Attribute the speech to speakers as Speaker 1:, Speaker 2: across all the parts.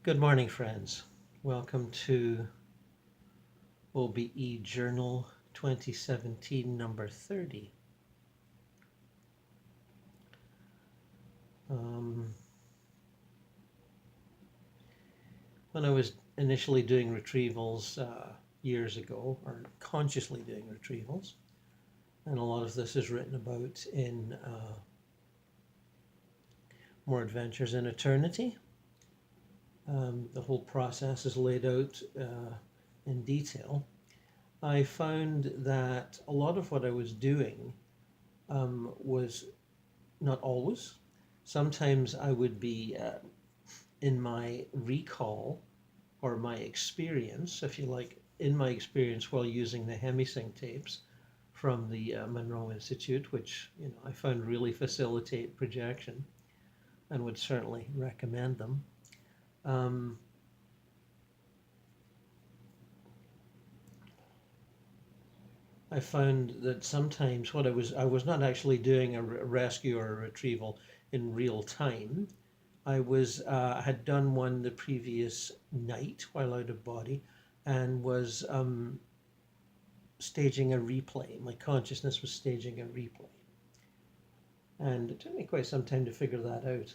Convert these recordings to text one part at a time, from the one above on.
Speaker 1: Good morning, friends. Welcome to OBE Journal 2017, number 30. When I was initially doing retrievals years ago, or consciously doing retrievals, and a lot of this is written about in More Adventures in Eternity. The whole process is laid out in detail. I found that a lot of what I was doing was not always. Sometimes I would be in my recall or my experience, if you like, in my experience while using the hemisync tapes from the Monroe Institute, which I found really facilitate projection and would certainly recommend them. I found that sometimes what I was not actually doing a rescue or a retrieval in real time. I had done one the previous night while out of body, and was staging a replay. My consciousness was staging a replay, and it took me quite some time to figure that out.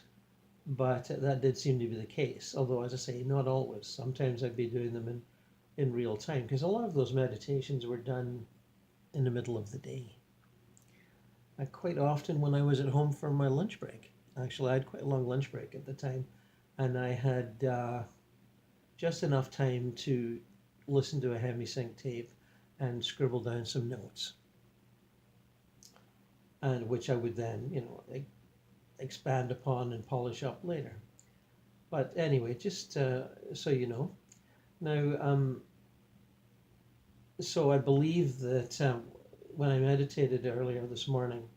Speaker 1: But that did seem to be the case. Although, as I say, not always. Sometimes I'd be doing them in real time, because a lot of those meditations were done in the middle of the day. Quite often when I was at home for my lunch break. Actually, I had quite a long lunch break at the time, and I had just enough time to listen to a hemisync tape and scribble down some notes, and which I would then, expand upon and polish up later. But anyway, just so you know. Now, so I believe that when I meditated earlier this morning,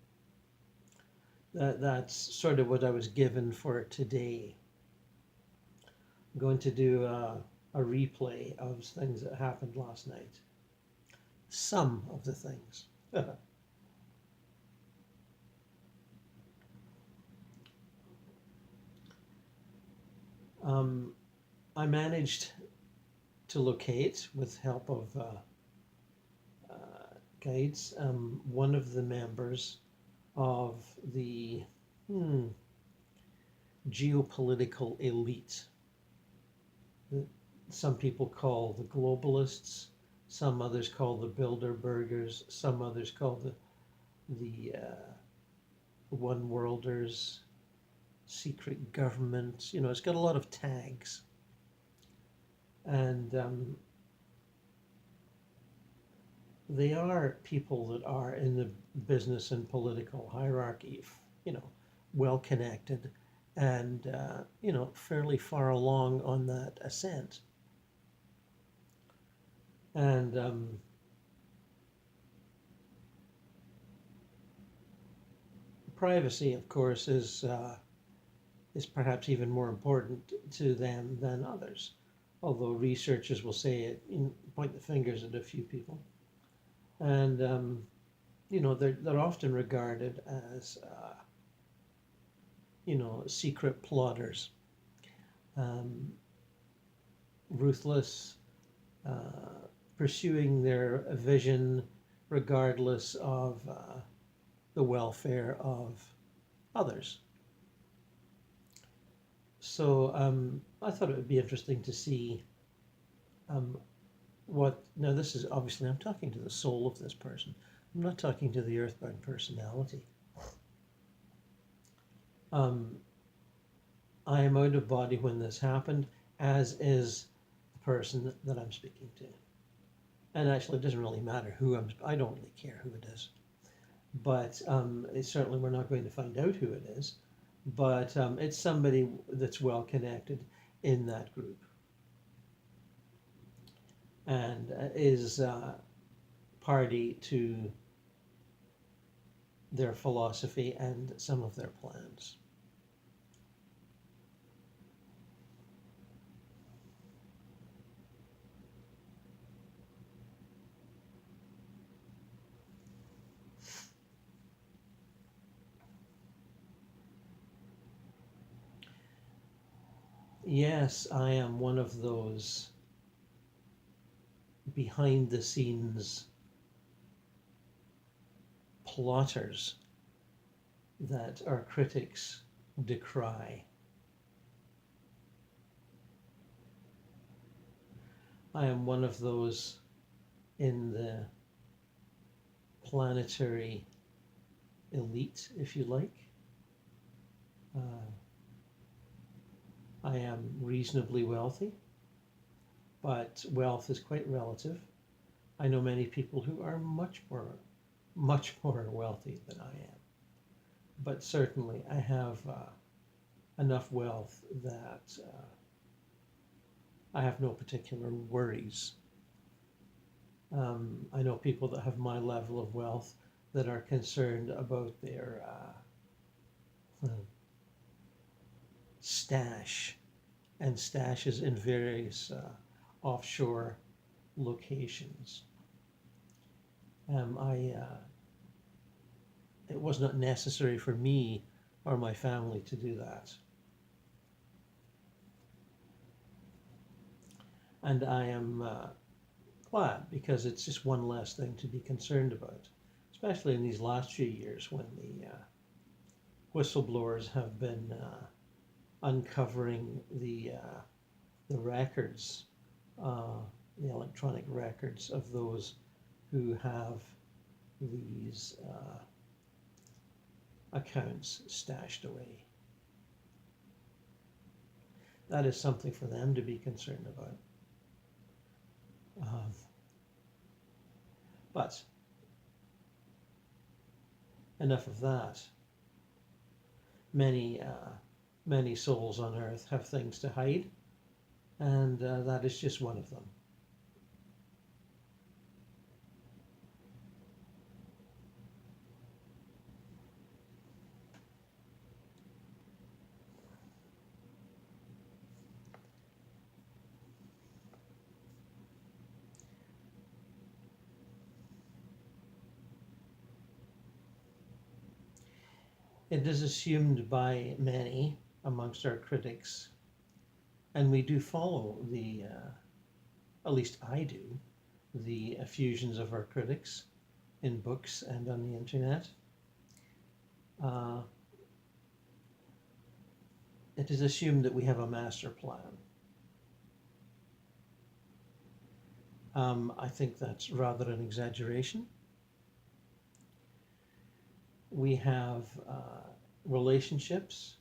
Speaker 1: that's sort of what I was given for today. I'm going to do a replay of things that happened last night. Some of the things. I managed to locate, with help of guides, one of the members of the geopolitical elite that some people call the globalists, some others call the Bilderbergers, some others call the one worlders, secret government. It's got a lot of tags, and they are people that are in the business and political hierarchy, well connected, and fairly far along on that ascent. And privacy, of course, is perhaps even more important to them than others. Although researchers will say it, point the fingers at a few people. And they're often regarded as secret plotters, ruthless, pursuing their vision regardless of the welfare of others. So I thought it would be interesting to see now this is obviously, I'm talking to the soul of this person. I'm not talking to the earthbound personality. I am out of body when this happened, as is the person that I'm speaking to. And actually, it doesn't really matter I don't really care who it is. But certainly we're not going to find out who it is. But it's somebody that's well connected in that group, and is party to their philosophy and some of their plans. Yes, I am one of those behind the scenes plotters that our critics decry. I am one of those in the planetary elite, if you like. Uh, I am reasonably wealthy, but wealth is quite relative. I know many people who are much more wealthy than I am, but certainly I have enough wealth that I have no particular worries. I know people that have my level of wealth that are concerned about their stash and stashes in various offshore locations. It was not necessary for me or my family to do that. And I am glad, because it's just one less thing to be concerned about, especially in these last few years when the whistleblowers have been uncovering the records, the electronic records of those who have these accounts stashed away. That is something for them to be concerned about. But enough of that. Many souls on earth have things to hide, and that is just one of them. It is assumed by many amongst our critics, and we do follow at least I do, the effusions of our critics in books and on the internet. It is assumed that we have a master plan. I think that's rather an exaggeration. We have relationships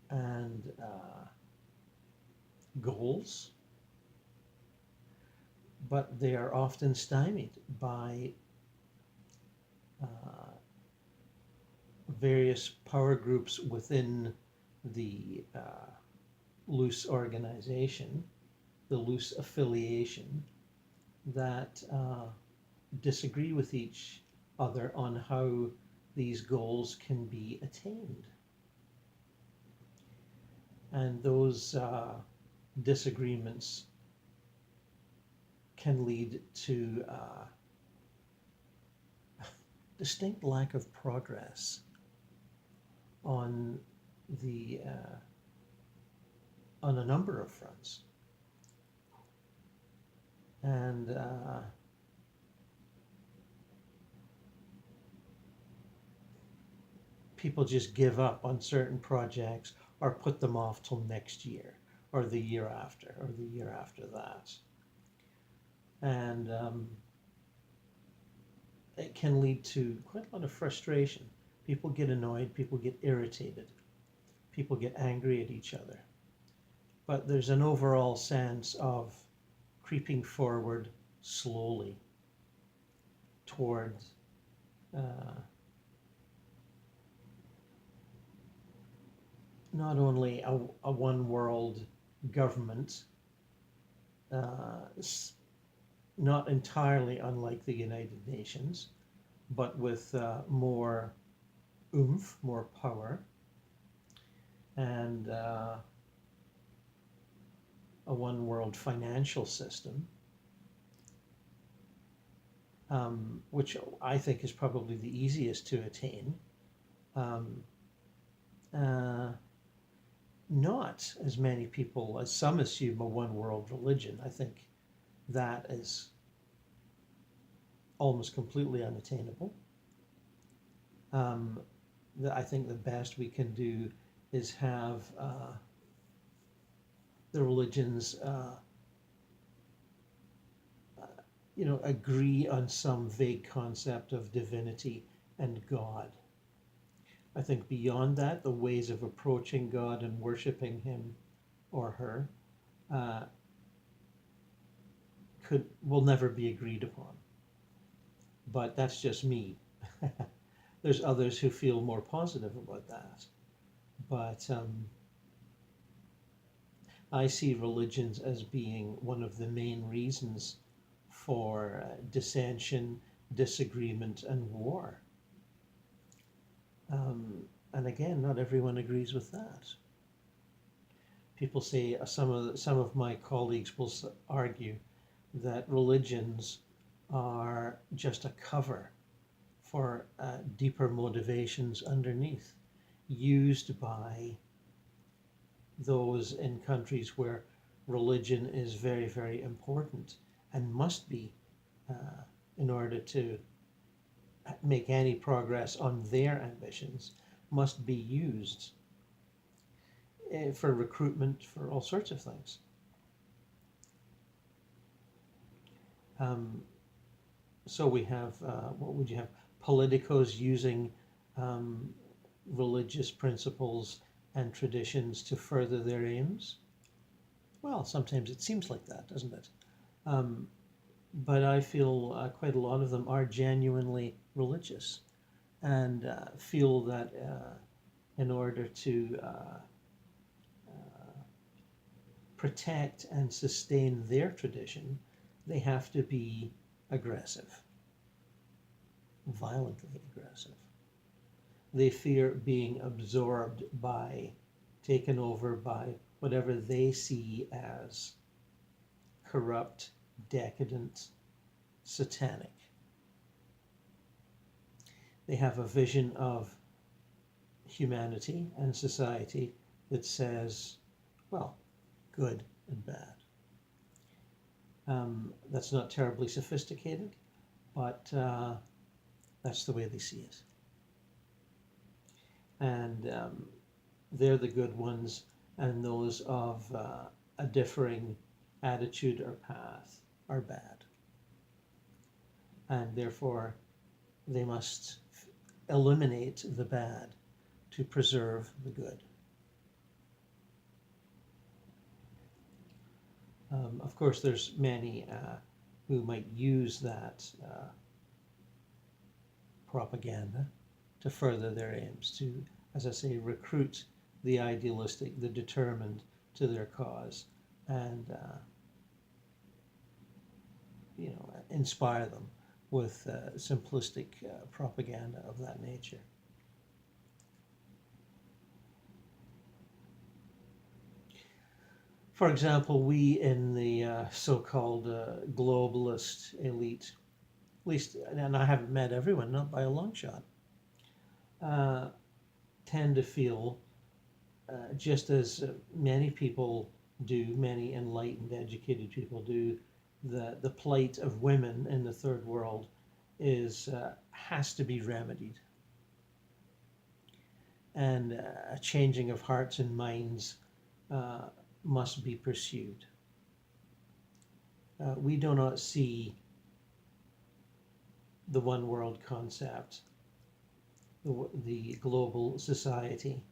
Speaker 1: and goals, but they are often stymied by various power groups within the loose organization, the loose affiliation, that disagree with each other on how these goals can be attained. And those disagreements can lead to distinct lack of progress on on a number of fronts. And people just give up on certain projects or put them off till next year or the year after or the year after that. And it can lead to quite a lot of frustration. People get annoyed, people get irritated, people get angry at each other. But there's an overall sense of creeping forward slowly toward not only a one world government, not entirely unlike the United Nations, but with more oomph, more power, and a one world financial system, which I think is probably the easiest to attain. not as many people as some assume a one world religion. I think that is almost completely unattainable. I think the best we can do is have the religions, agree on some vague concept of divinity and God. I think beyond that, the ways of approaching God and worshiping Him or her will never be agreed upon. But that's just me. There's others who feel more positive about that. But I see religions as being one of the main reasons for dissension, disagreement, and war. And again, not everyone agrees with that. People say, some of my colleagues will argue that religions are just a cover for deeper motivations underneath, used by those in countries where religion is very, very important and must be in order to make any progress on their ambitions, must be used for recruitment, for all sorts of things. So we have, what would you have? Politicos using religious principles and traditions to further their aims. Well, sometimes it seems like that, doesn't it? But I feel quite a lot of them are genuinely religious and feel that in order to protect and sustain their tradition, they have to be aggressive, violently aggressive. They fear being absorbed by, taken over by whatever they see as corrupt, decadent, satanic. They have a vision of humanity and society that says, well, good and bad. That's not terribly sophisticated, but that's the way they see it. And they're the good ones, and those of a differing attitude or path are bad. And therefore, they must eliminate the bad to preserve the good. Of course, there's many who might use that propaganda to further their aims, to, as I say, recruit the idealistic, the determined to their cause, and inspire them with simplistic propaganda of that nature. For example, we in the so-called globalist elite, at least, and I haven't met everyone, not by a long shot, tend to feel, just as many people do, many enlightened, educated people do, the plight of women in the third world has to be remedied. And a changing of hearts and minds must be pursued. We do not see the one world concept, the global society,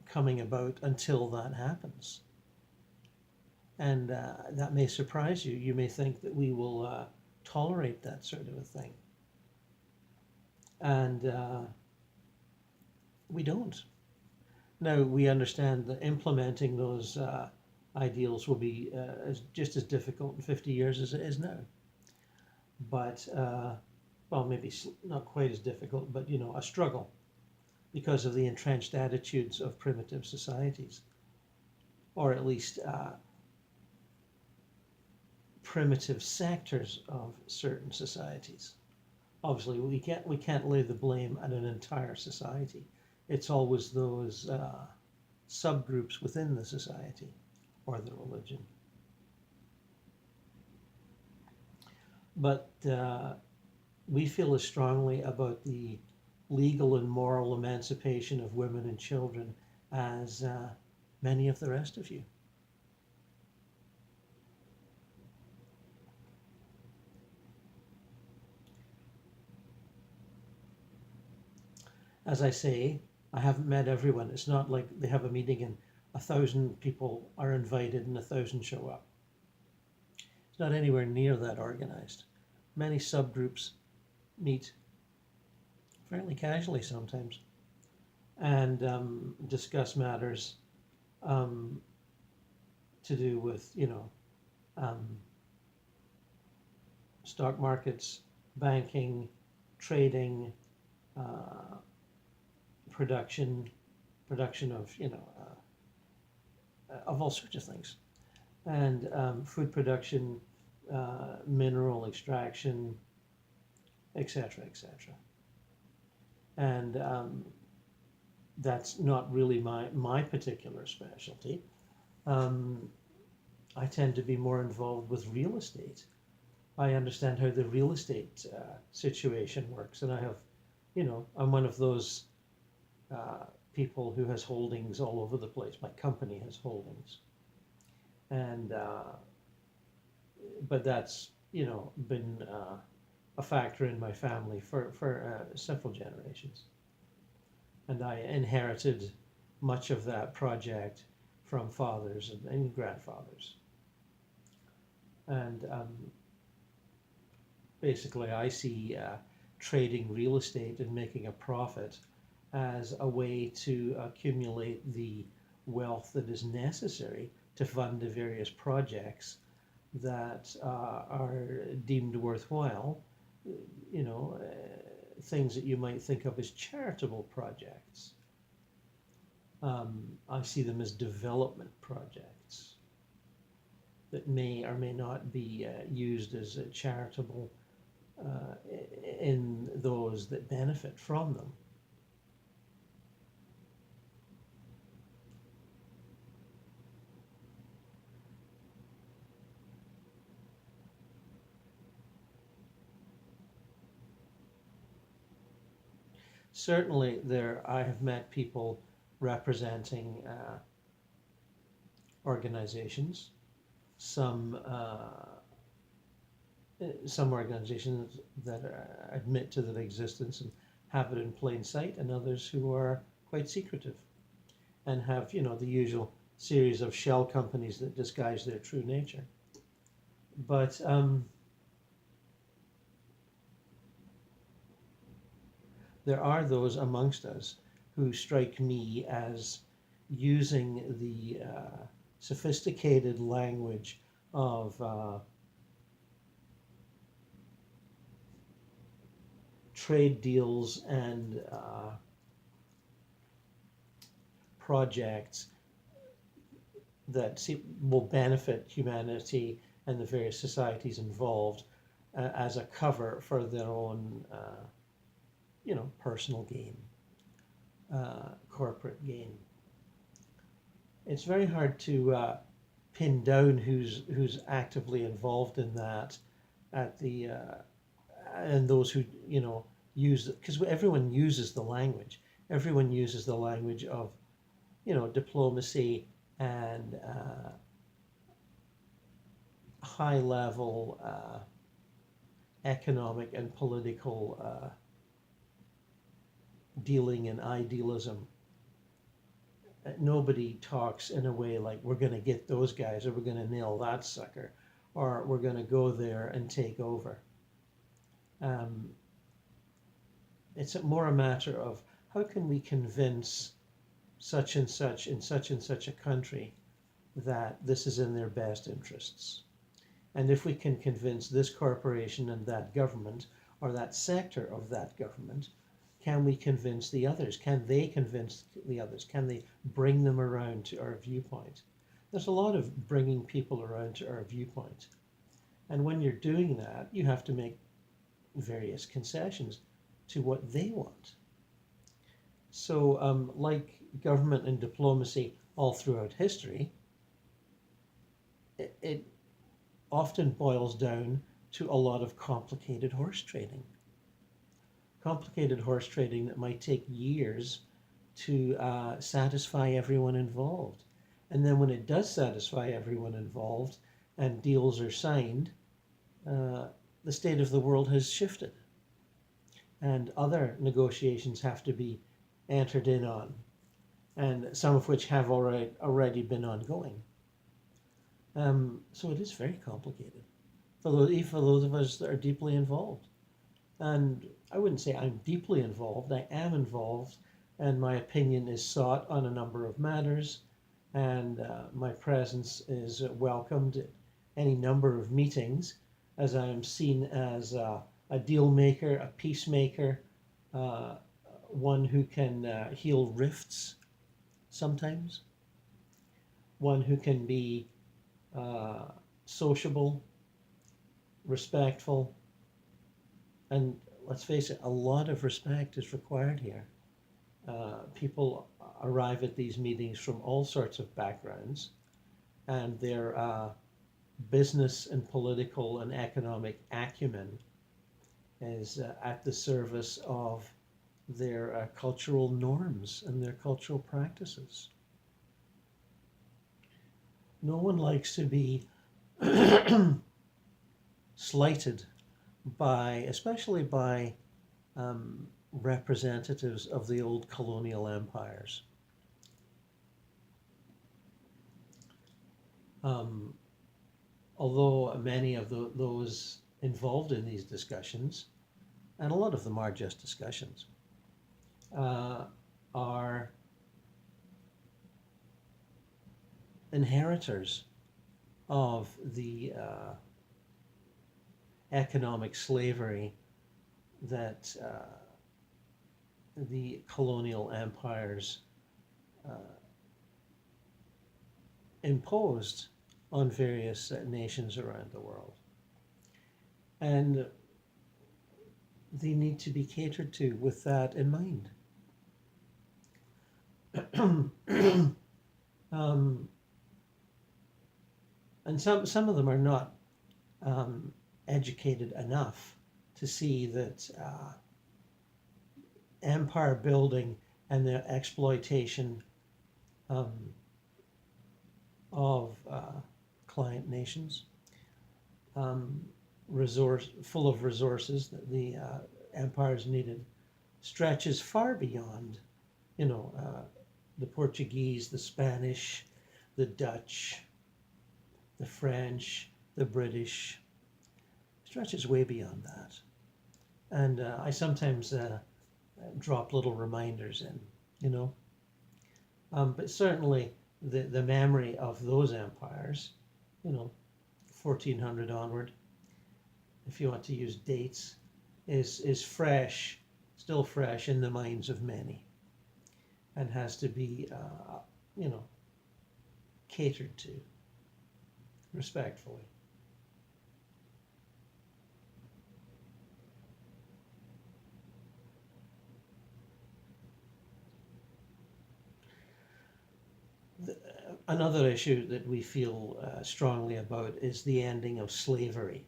Speaker 1: coming about until that happens. And that may surprise you. You may think that we will tolerate that sort of a thing. And we don't. Now, we understand that implementing those ideals will be just as difficult in 50 years as it is now. But, well, maybe not quite as difficult, but, a struggle because of the entrenched attitudes of primitive societies, or at least primitive sectors of certain societies. Obviously, we can't lay the blame on an entire society. It's always those subgroups within the society or the religion. But we feel as strongly about the legal and moral emancipation of women and children as many of the rest of you. As I say, I haven't met everyone. It's not like they have a meeting and 1,000 people are invited and 1,000 show up. It's not anywhere near that organized. Many subgroups meet fairly casually sometimes and discuss matters to do with, stock markets, banking, trading, production of all sorts of things, and food production, mineral extraction, etc., etc. And that's not really my particular specialty. I tend to be more involved with real estate. I understand how the real estate situation works, and I have, I'm one of those people who has holdings all over the place. My company has holdings, and but that's been a factor in my family for several generations, and I inherited much of that project from fathers and grandfathers, and basically I see trading real estate and making a profit as a way to accumulate the wealth that is necessary to fund the various projects that are deemed worthwhile, things that you might think of as charitable projects. I see them as development projects that may or may not be used as charitable in those that benefit from them. Certainly I have met people representing organizations, some organizations that admit to their existence and have it in plain sight, and others who are quite secretive and have, the usual series of shell companies that disguise their true nature. But there are those amongst us who strike me as using the sophisticated language of trade deals and projects that will benefit humanity and the various societies involved as a cover for their own personal gain, corporate gain. It's very hard to pin down who's actively involved in that at the and those who use it, because everyone uses the language. Everyone uses the language of diplomacy and high level economic and political dealing in idealism. Nobody talks in a way like we're going to get those guys, or we're going to nail that sucker, or we're going to go there and take over. It's more a matter of how can we convince such and such in such and such a country that this is in their best interests. And if we can convince this corporation and that government, or that sector of that government, can we convince the others? Can they convince the others? Can they bring them around to our viewpoint? There's a lot of bringing people around to our viewpoint. And when you're doing that, you have to make various concessions to what they want. So like government and diplomacy all throughout history, it often boils down to a lot of complicated horse trading. Complicated horse trading that might take years to satisfy everyone involved. And then when it does satisfy everyone involved and deals are signed, the state of the world has shifted. And other negotiations have to be entered in on, and some of which have already been ongoing. So it is very complicated for those of us that are deeply involved. And I wouldn't say I'm deeply involved. I am involved, and my opinion is sought on a number of matters, and my presence is welcomed at any number of meetings, as I am seen as a deal maker, a peacemaker, one who can heal rifts sometimes, one who can be sociable, respectful, and let's face it, a lot of respect is required here. People arrive at these meetings from all sorts of backgrounds, and their business and political and economic acumen is at the service of their cultural norms and their cultural practices. No one likes to be slighted by, especially by representatives of the old colonial empires. Although many of those involved in these discussions, and a lot of them are just discussions, are inheritors of the economic slavery that the colonial empires imposed on various nations around the world. And they need to be catered to with that in mind. And some of them are not educated enough to see that empire building and the exploitation of client nations, full of resources that the empires needed, stretches far beyond, the Portuguese, the Spanish, the Dutch, the French, the British, stretches way beyond that. And I sometimes drop little reminders in, but certainly the memory of those empires, 1400 onward, if you want to use dates, is fresh, still fresh in the minds of many, and has to be, catered to respectfully. Another issue that we feel strongly about is the ending of slavery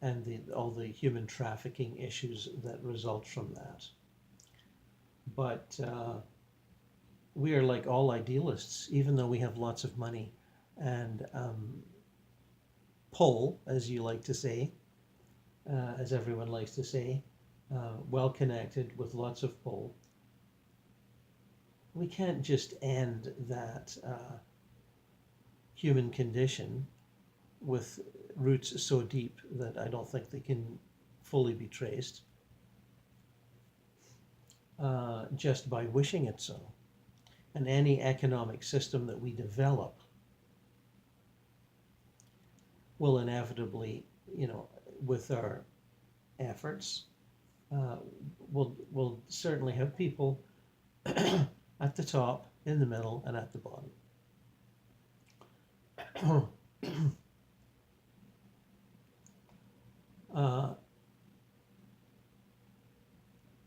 Speaker 1: and all the human trafficking issues that result from that. But we are like all idealists, even though we have lots of money and pull, as you like to say, as everyone likes to say, well connected with lots of pull. We can't just end that human condition with roots so deep that I don't think they can fully be traced just by wishing it so. And any economic system that we develop will inevitably, with our efforts, we'll certainly have people at the top, in the middle, and at the bottom.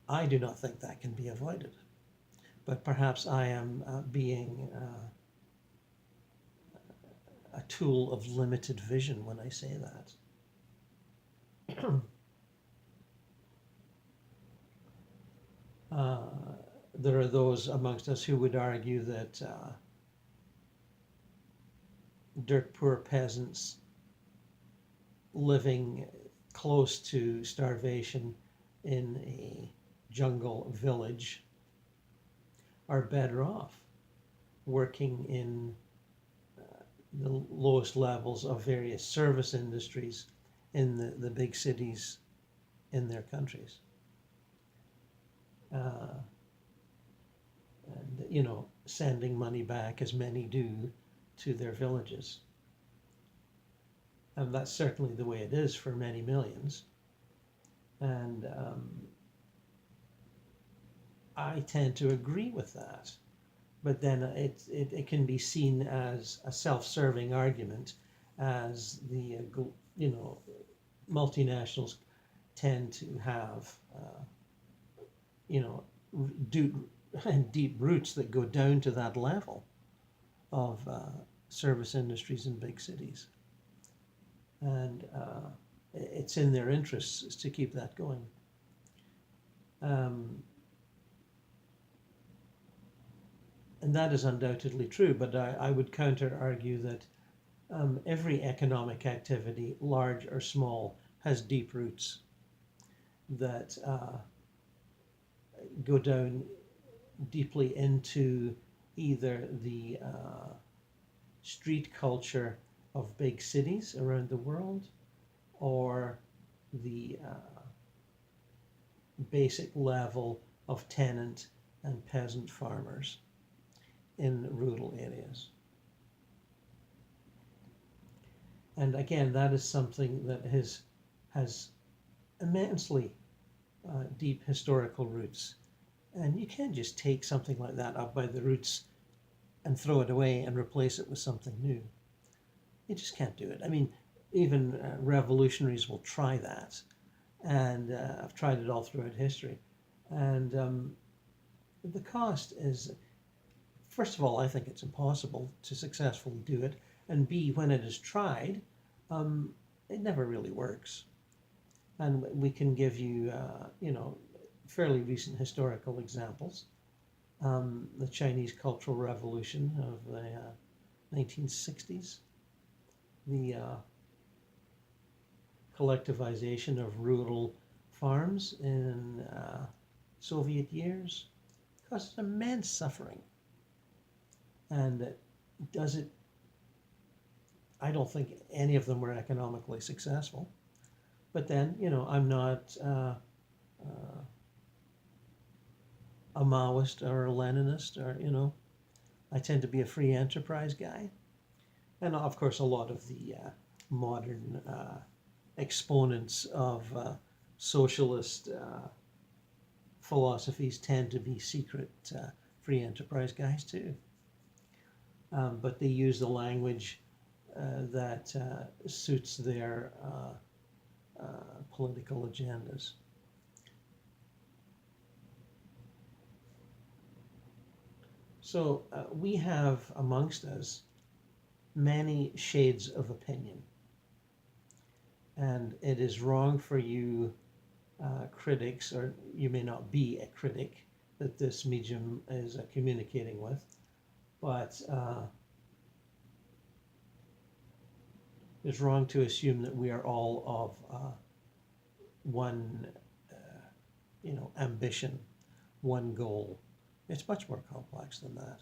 Speaker 1: I do not think that can be avoided. but perhaps I am being a tool of limited vision when I say that. There are those amongst us who would argue that dirt poor peasants living close to starvation in a jungle village are better off working in the lowest levels of various service industries in the big cities in their countries. And, you know, sending money back, as many do, to their villages. And that's certainly the way it is for many millions. And I tend to agree with that. But then it can be seen as a self-serving argument, as the you know, multinationals tend to have you know, deep roots that go down to that level of service industries in big cities, and it's in their interests to keep that going. And that is undoubtedly true, but I would counter argue that every economic activity, large or small, has deep roots that go down deeply into either the street culture of big cities around the world, or the basic level of tenant and peasant farmers in rural areas. And again, that is something that has immensely deep historical roots. And you can't just take something like that up by the roots and throw it away and replace it with something new. You just can't do it. I mean, even revolutionaries will try that. And I've tried it all throughout history. And the cost is, first of all, I think it's impossible to successfully do it. And B, when it is tried, it never really works. And we can give you, you know, fairly recent historical examples. The Chinese Cultural Revolution of the 1960s, the collectivization of rural farms in Soviet years caused immense suffering. And does it, I don't think any of them were economically successful. But then, you know, I'm not a Maoist or a Leninist, or, you know, I tend to be a free enterprise guy. And of course, a lot of the modern exponents of socialist philosophies tend to be secret free enterprise guys too. But they use the language that suits their political agendas. So we have amongst us many shades of opinion. And it is wrong for you critics, or you may not be a critic that this medium is communicating with, but it's wrong to assume that we are all of one you know, ambition, one goal. It's much more complex than that.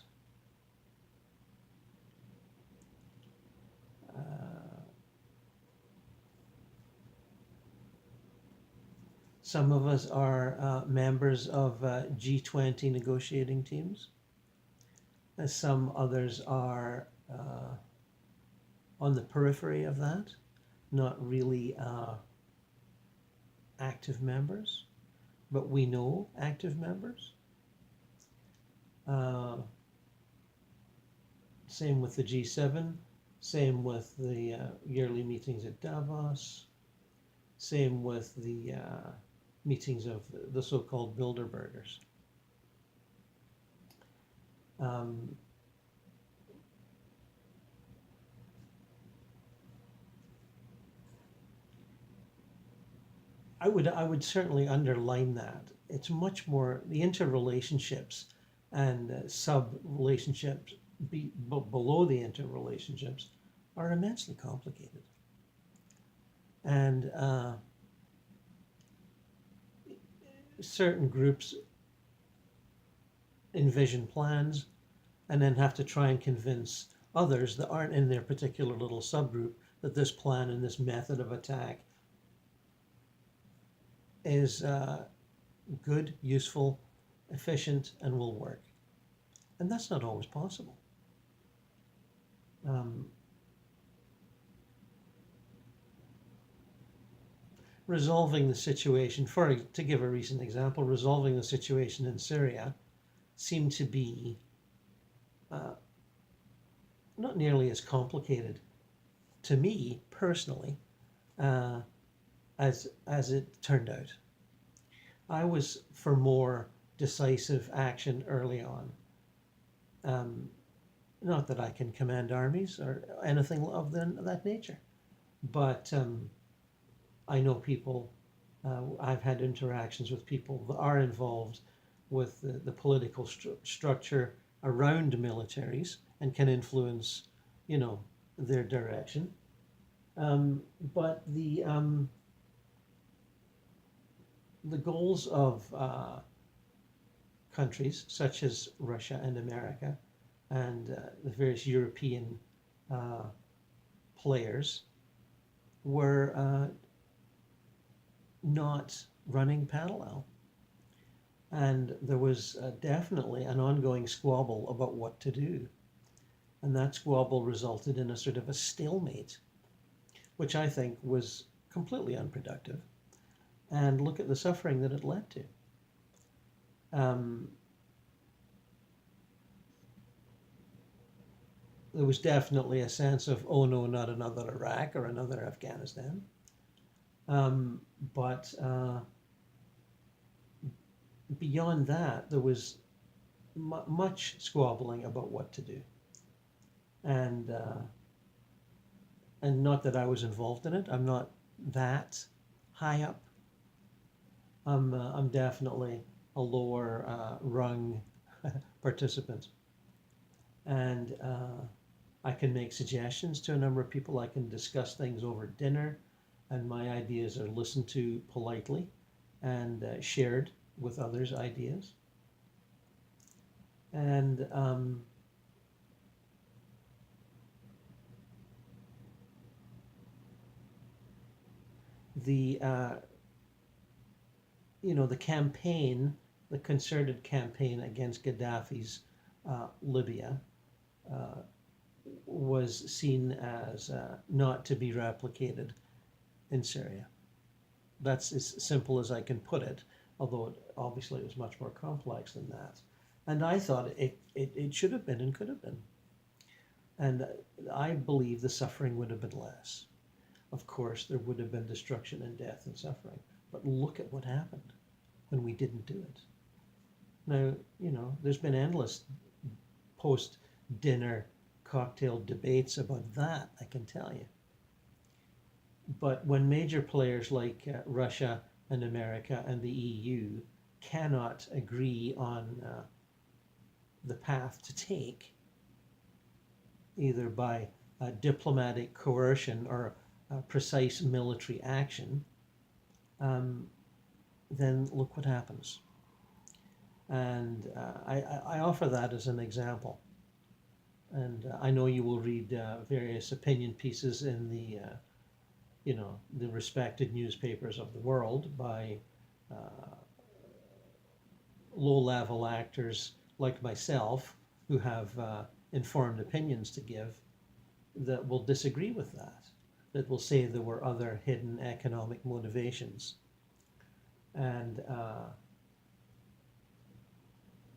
Speaker 1: Some of us are members of G20 negotiating teams. Some others are on the periphery of that, not really active members, but we know active members. Same with the G7, same with the yearly meetings at Davos, same with the meetings of the so-called Bilderbergers. Um, I would certainly underline that. It's much more the interrelationships and sub relationships below the interrelationships are immensely complicated. And certain groups envision plans and then have to try and convince others that aren't in their particular little subgroup that this plan and this method of attack is good, useful, efficient, and will work. And that's not always possible. Resolving the situation, to give a recent example, resolving the situation in Syria seemed to be not nearly as complicated to me personally as it turned out. I was for more decisive action early on. Not that I can command armies or anything of that nature, but I know people, I've had interactions with people that are involved with the political structure around militaries and can influence, their direction. But the goals of countries such as Russia and America and the various European players were not running parallel. And there was definitely an ongoing squabble about what to do. And that squabble resulted in a sort of a stalemate, which I think was completely unproductive. And look at the suffering that it led to. There was definitely a sense of, oh no, not another Iraq or another Afghanistan. But beyond that, there was much squabbling about what to do. And not that I was involved in it. I'm not that high up. I'm definitely a lower rung participant. And I can make suggestions to a number of people. I can discuss things over dinner, and my ideas are listened to politely and shared with others' ideas. And the campaign, the concerted campaign against Gaddafi's Libya was seen as not to be replicated in Syria. That's as simple as I can put it, although obviously it was much more complex than that. And I thought it should have been and could have been. And I believe the suffering would have been less. Of course, there would have been destruction and death and suffering. But look at what happened when we didn't do it. Now, there's been endless post-dinner cocktail debates about that, I can tell you. But when major players like Russia and America and the EU cannot agree on the path to take, either by diplomatic coercion or precise military action, then look what happens. And I offer that as an example. And I know you will read various opinion pieces in the respected newspapers of the world by low-level actors like myself who have informed opinions to give that will disagree with that will say there were other hidden economic motivations. And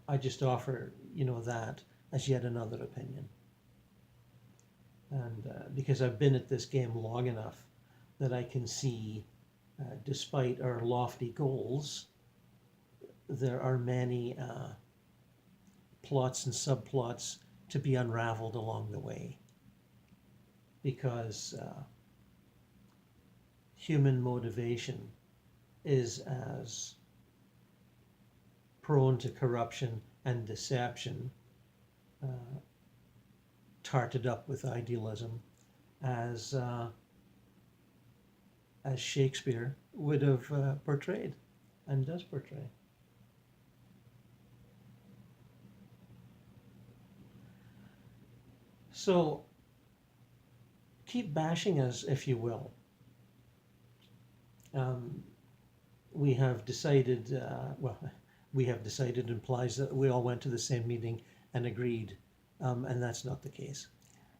Speaker 1: I just offer, that as yet another opinion. And because I've been at this game long enough that I can see, despite our lofty goals, there are many plots and subplots to be unraveled along the way, because human motivation is as prone to corruption and deception, tarted up with idealism, as Shakespeare would have portrayed and does portray. So keep bashing us, if you will. We have decided, we have decided implies that we all went to the same meeting and agreed, and that's not the case.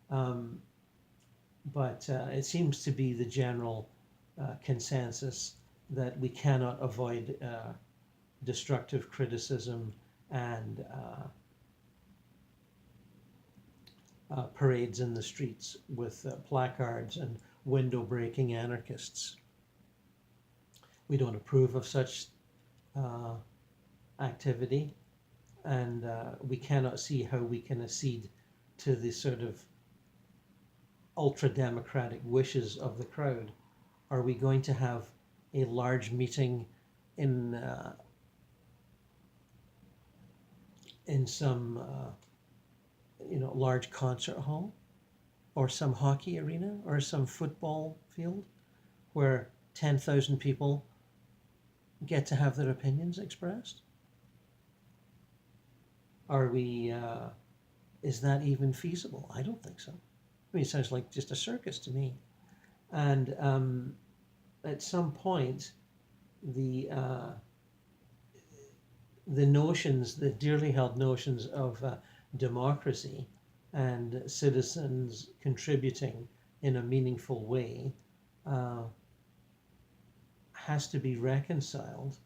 Speaker 1: But it seems to be the general consensus that we cannot avoid destructive criticism and parades in the streets with placards and window-breaking anarchists. We don't approve of such activity, and we cannot see how we can accede to the sort of ultra-democratic wishes of the crowd. Are we going to have a large meeting in some large concert hall, or some hockey arena, or some football field, where 10,000 people get to have their opinions expressed? Are we? Is that even feasible? I don't think so. I mean, it sounds like just a circus to me. And at some point, the notions, the dearly held notions of democracy and citizens contributing in a meaningful way has to be reconciled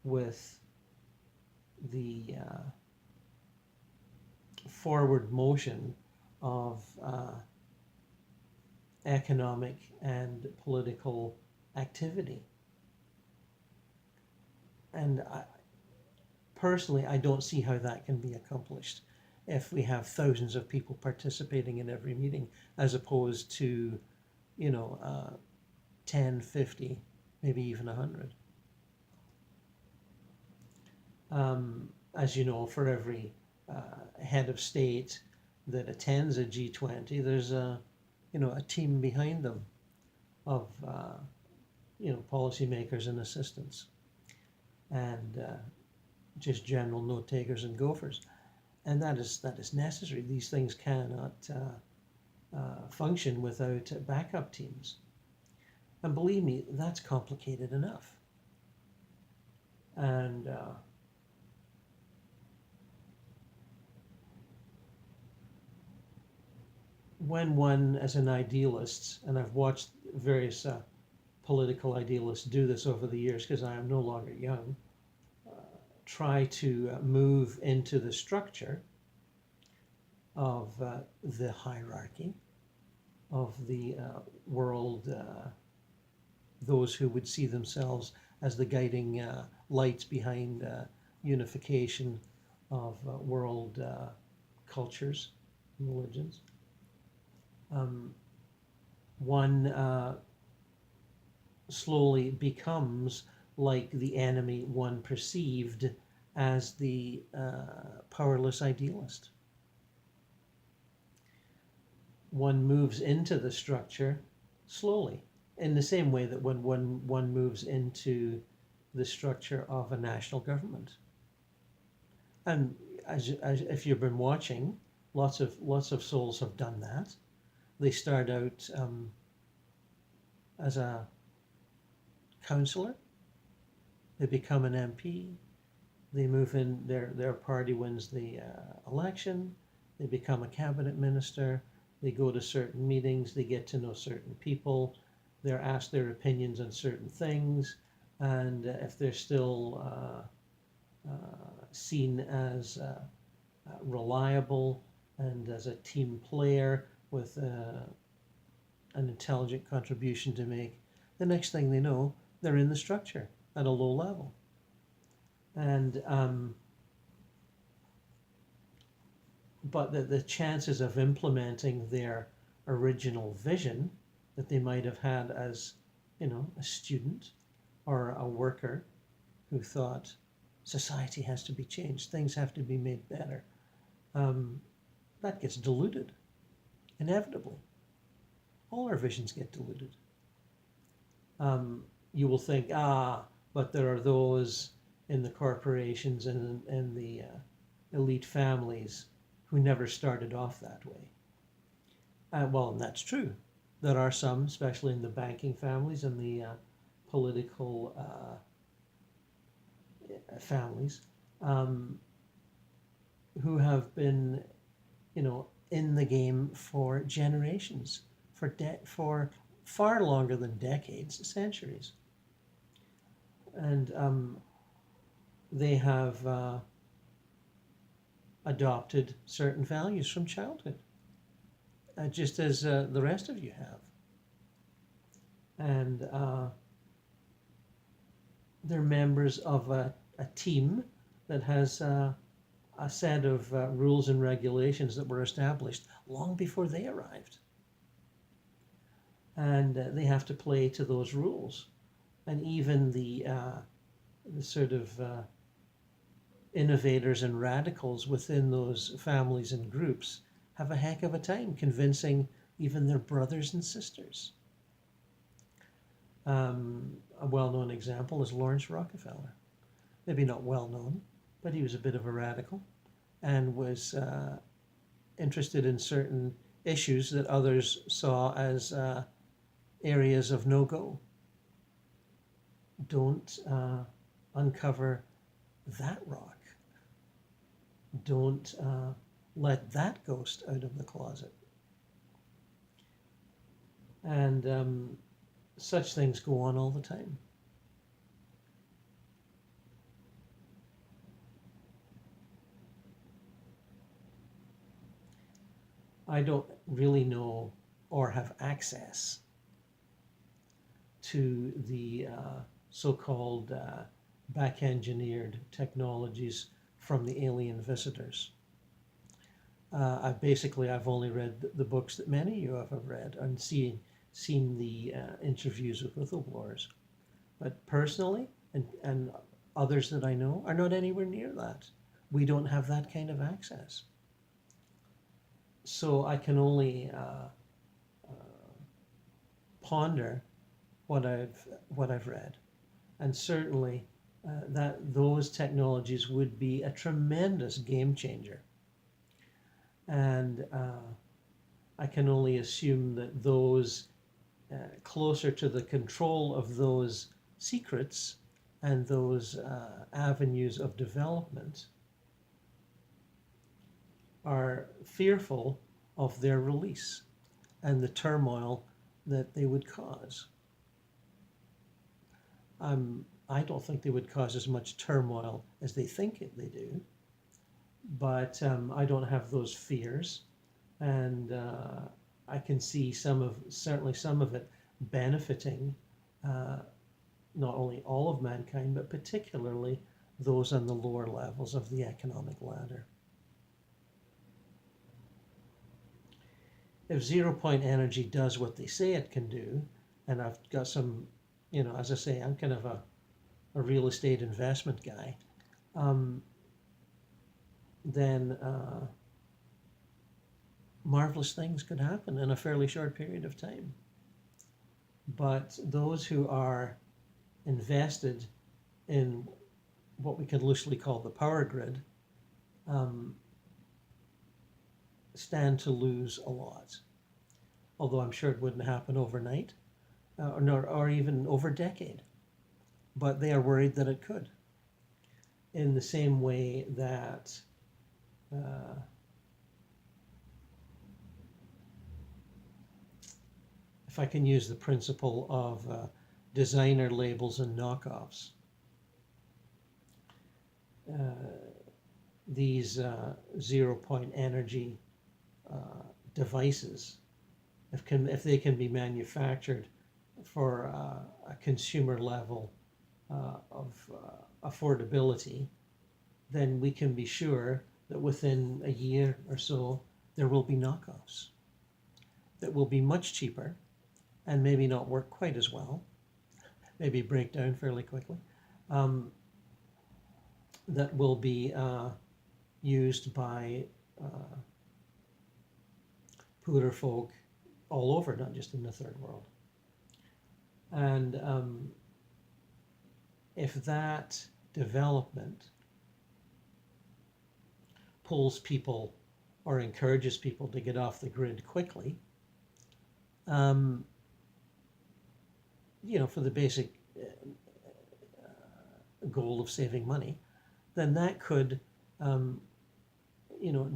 Speaker 1: with the forward motion of economic and political activity. And personally, I don't see how that can be accomplished if we have thousands of people participating in every meeting, as opposed to, 10, 50, maybe even 100. As you know, for every head of state that attends a G20, there's a team behind them of policymakers and assistants, and just general note takers and gophers, and that is necessary. These things cannot function without backup teams, and believe me, that's complicated enough. And when one, as an idealist, and I've watched various political idealists do this over the years because I am no longer young, try to move into the structure of the hierarchy of the world, those who would see themselves as the guiding lights behind unification of world cultures and religions. One slowly becomes like the enemy one perceived as the powerless idealist. One moves into the structure slowly, in the same way that when one moves into the structure of a national government. And as if you've been watching, lots of souls have done that. They start out as a councillor, they become an MP, they move in, their party wins the election, they become a cabinet minister, they go to certain meetings, they get to know certain people, they're asked their opinions on certain things, and if they're still seen as reliable and as a team player with an intelligent contribution to make, the next thing they know, they're in the structure at a low level. And but the chances of implementing their original vision that they might have had as, a student or a worker who thought society has to be changed, things have to be made better, that gets diluted, inevitably. All our visions get diluted. You will think, but there are those in the corporations and the elite families who never started off that way. Well, and that's true. There are some, especially in the banking families and the political families, who have been, in the game for generations, for far longer than decades, centuries. And they have adopted certain values from childhood, just as the rest of you have. And they're members of a team that has a set of rules and regulations that were established long before they arrived. And they have to play to those rules. And even the sort of innovators and radicals within those families and groups have a heck of a time convincing even their brothers and sisters. A well-known example is Lawrence Rockefeller. Maybe not well-known, but he was a bit of a radical and was interested in certain issues that others saw as areas of no-go. Don't uncover that rock. Don't let that ghost out of the closet. And such things go on all the time. I don't really know or have access to the so-called back-engineered technologies from the alien visitors. I've only read the books that many of you have read and seen the interviews with whistleblowers. But personally, and others that I know, are not anywhere near that. We don't have that kind of access. So I can only ponder what I've read, and certainly that those technologies would be a tremendous game changer. And I can only assume that those closer to the control of those secrets and those avenues of development are fearful of their release and the turmoil that they would cause. I don't think they would cause as much turmoil as they think they do, but I don't have those fears, and I can see certainly some of it benefiting not only all of mankind, but particularly those on the lower levels of the economic ladder. If zero-point energy does what they say it can do, and I've got some, as I say, I'm kind of a real estate investment guy, then marvelous things could happen in a fairly short period of time. But those who are invested in what we can loosely call the power grid stand to lose a lot. Although I'm sure it wouldn't happen overnight or even over a decade. But they are worried that it could. In the same way that if I can use the principle of designer labels and knockoffs, these zero-point energy devices, if they can be manufactured for a consumer level of affordability, then we can be sure that within a year or so, there will be knockoffs that will be much cheaper and maybe not work quite as well, maybe break down fairly quickly, that will be used by poorer folk all over, not just in the third world. And if that development pulls people or encourages people to get off the grid quickly, for the basic goal of saving money, then that could,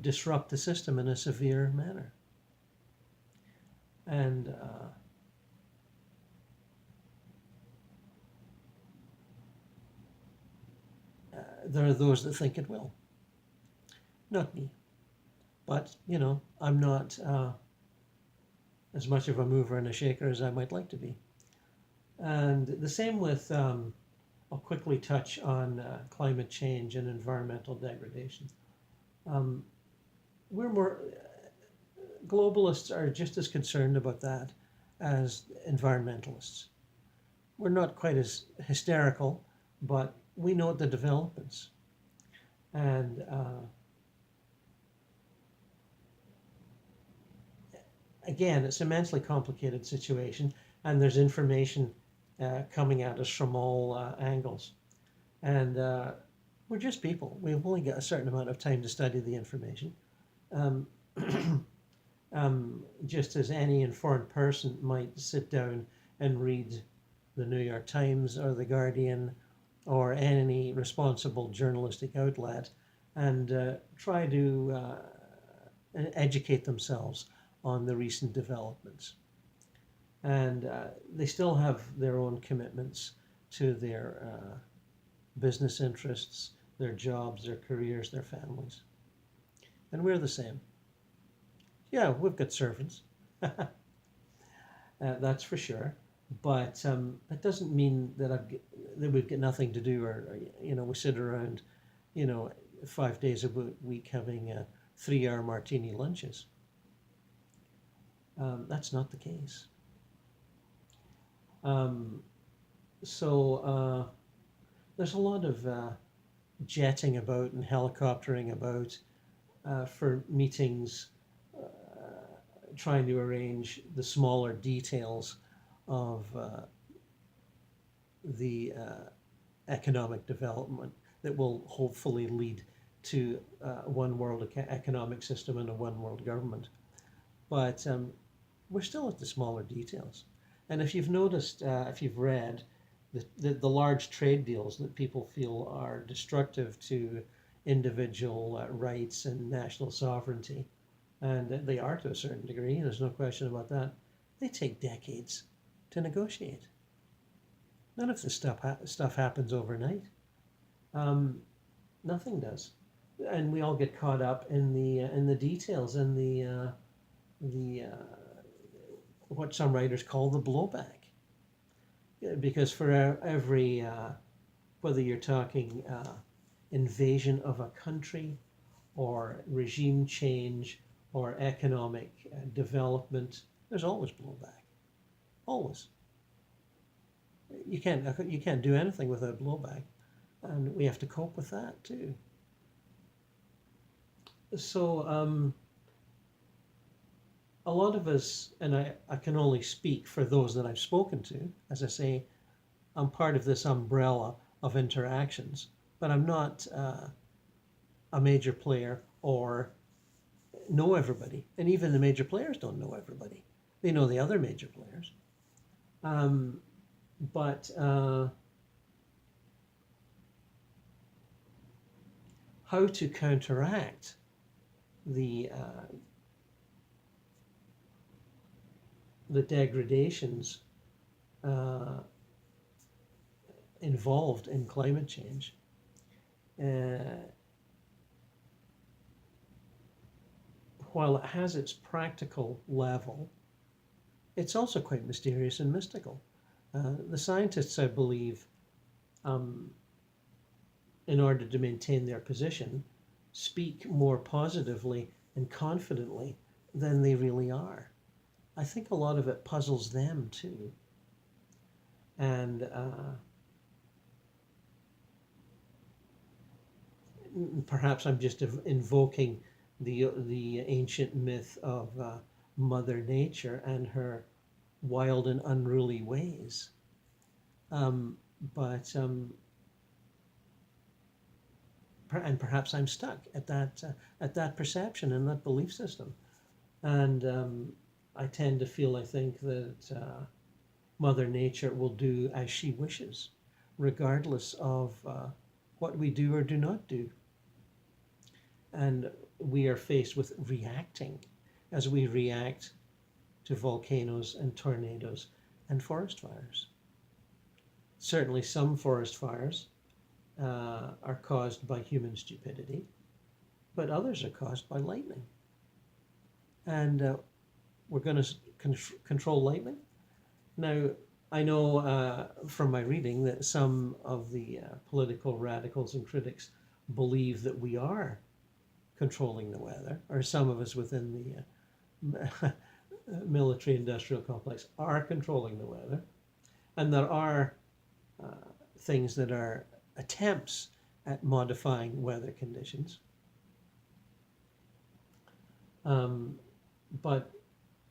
Speaker 1: disrupt the system in a severe manner. And there are those that think it will. Not me. But, I'm not as much of a mover and a shaker as I might like to be. And the same with, I'll quickly touch on climate change and environmental degradation. Globalists are just as concerned about that as environmentalists. We're not quite as hysterical, but we know the developments. And again, it's an immensely complicated situation, and there's information coming at us from all angles. And we're just people. We've only got a certain amount of time to study the information. Just as any informed person might sit down and read the New York Times or the Guardian or any responsible journalistic outlet and try to educate themselves on the recent developments. And they still have their own commitments to their business interests, their jobs, their careers, their families. And we're the same. Yeah, we've got servants. That's for sure. But that doesn't mean that we've got nothing to do, or we sit around, 5 days a week having 3-hour martini lunches. That's not the case. So there's a lot of jetting about and helicoptering about for meetings, trying to arrange the smaller details of the economic development that will hopefully lead to a one world economic system and a one world government. But we're still at the smaller details. And if you've noticed, if you've read the large trade deals that people feel are destructive to individual rights and national sovereignty, and they are to a certain degree, there's no question about that, they take decades to negotiate. None of this stuff happens overnight. Nothing does. And we all get caught up in the details and the what some writers call the blowback. Because for every, whether you're talking invasion of a country or regime change or economic development, there's always blowback. Always. You can't do anything without blowback, and we have to cope with that too. So a lot of us, and I can only speak for those that I've spoken to, as I say, I'm part of this umbrella of interactions, but I'm not a major player or know everybody. And even the major players don't know everybody. They know the other major players. But how to counteract the degradations involved in climate change, while it has its practical level, it's also quite mysterious and mystical. The scientists, I believe, in order to maintain their position, speak more positively and confidently than they really are. I think a lot of it puzzles them too. And perhaps I'm just invoking the ancient myth of Mother Nature and her wild and unruly ways. But and perhaps I'm stuck at that perception and that belief system, and I tend to feel, I think, that Mother Nature will do as she wishes, regardless of what we do or do not do. And we are faced with reacting as we react to volcanoes and tornadoes and forest fires. Certainly some forest fires are caused by human stupidity, but others are caused by lightning. And we're going to control lightning. Now, I know from my reading that some of the political radicals and critics believe that we are controlling the weather, or some of us within the military-industrial complex are controlling the weather, and there are things that are attempts at modifying weather conditions. But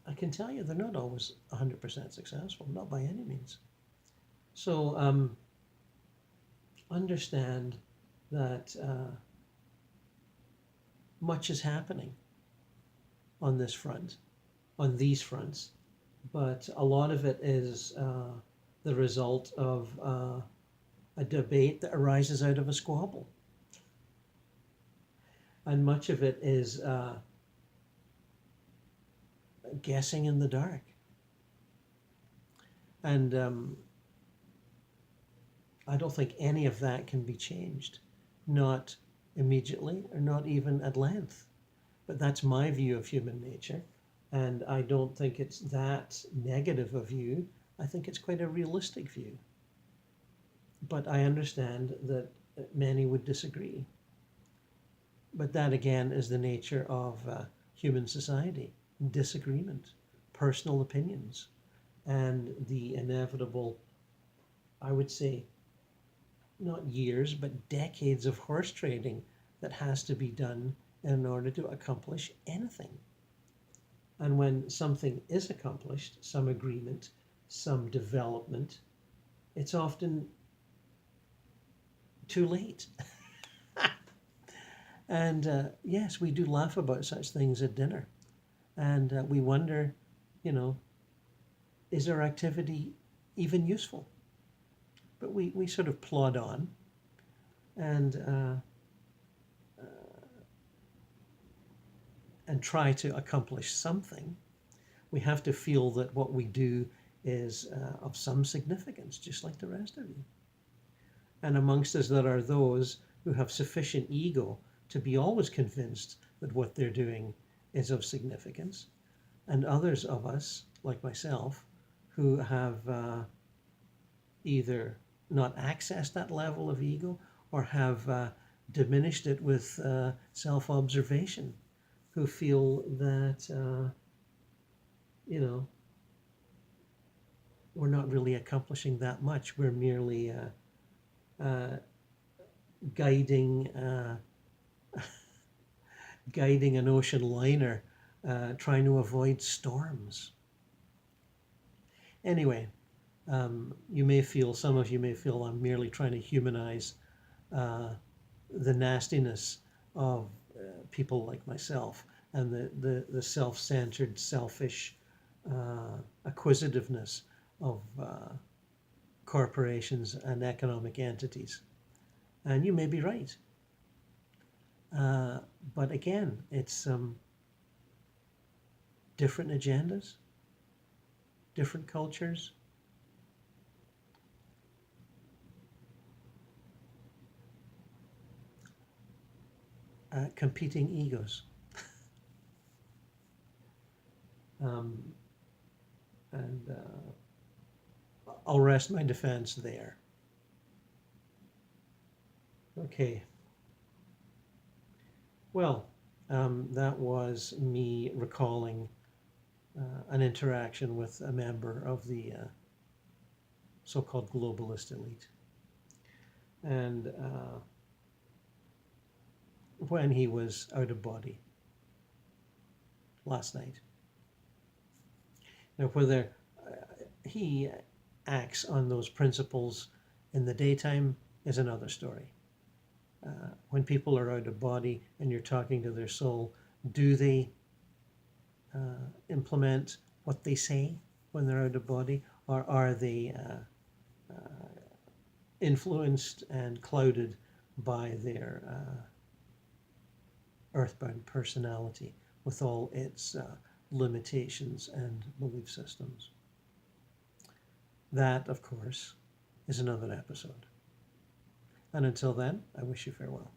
Speaker 1: I can tell you they're not always 100% successful, not by any means. So understand that much is happening on this front, on these fronts, but a lot of it is the result of a debate that arises out of a squabble. And much of it is guessing in the dark. And I don't think any of that can be changed, not immediately or not even at length. But that's my view of human nature, and I don't think it's that negative a view. I think it's quite a realistic view. But I understand that many would disagree. But that again is the nature of human society: disagreement, personal opinions, and the inevitable, I would say, not years, but decades of horse trading that has to be done in order to accomplish anything. And when something is accomplished, some agreement, some development, it's often too late. And yes, we do laugh about such things at dinner. And we wonder, is our activity even useful? But we sort of plod on and try to accomplish something. We have to feel that what we do is of some significance, just like the rest of you. And amongst us there are those who have sufficient ego to be always convinced that what they're doing is of significance, and others of us, like myself, who have either not accessed that level of ego or have diminished it with self-observation, who feel that, we're not really accomplishing that much. We're merely guiding an ocean liner, trying to avoid storms. Anyway, some of you may feel I'm merely trying to humanize the nastiness of people like myself and the self-centered, selfish acquisitiveness of corporations and economic entities. And you may be right. But again, it's different agendas, different cultures, competing egos. And I'll rest my defense there. Okay. Well, that was me recalling an interaction with a member of the so-called Globalist Elite. And when he was out of body last night. Now, whether he acts on those principles in the daytime is another story. When people are out of body and you're talking to their soul, do they implement what they say when they're out of body, or are they influenced and clouded by their earthbound personality with all its limitations and belief systems? That, of course, is another episode. And until then, I wish you farewell.